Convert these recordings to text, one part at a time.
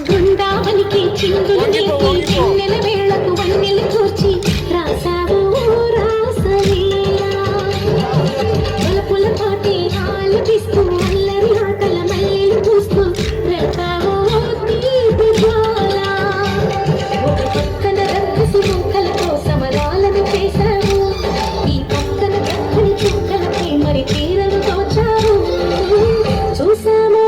బృందావనికి చిందులు నేర్పి చిన్నెల వేళకు వన్నెలు కూర్చి రాసావు రాసలీలా బలపుల పాటి ఆలపిస్తూ అల్లరి ఆటల మల్లెలు పూస్తూ వెళ్తావు తీపి జ్వాల ఒక పక్కన రక్కసి మూకలతో సమరాలను చేశావు ఈ పక్కన దక్కని చుక్కలకి మరి తీరలు తోచావు చూసాము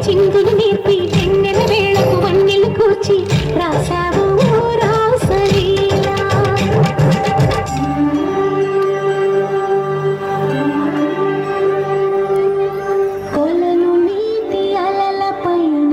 చిందులు నేర్పి చిన్నెల వేళకు వన్నెలు కూర్చి రాసావు రాసలీలా కొలను నీటి అలల పైన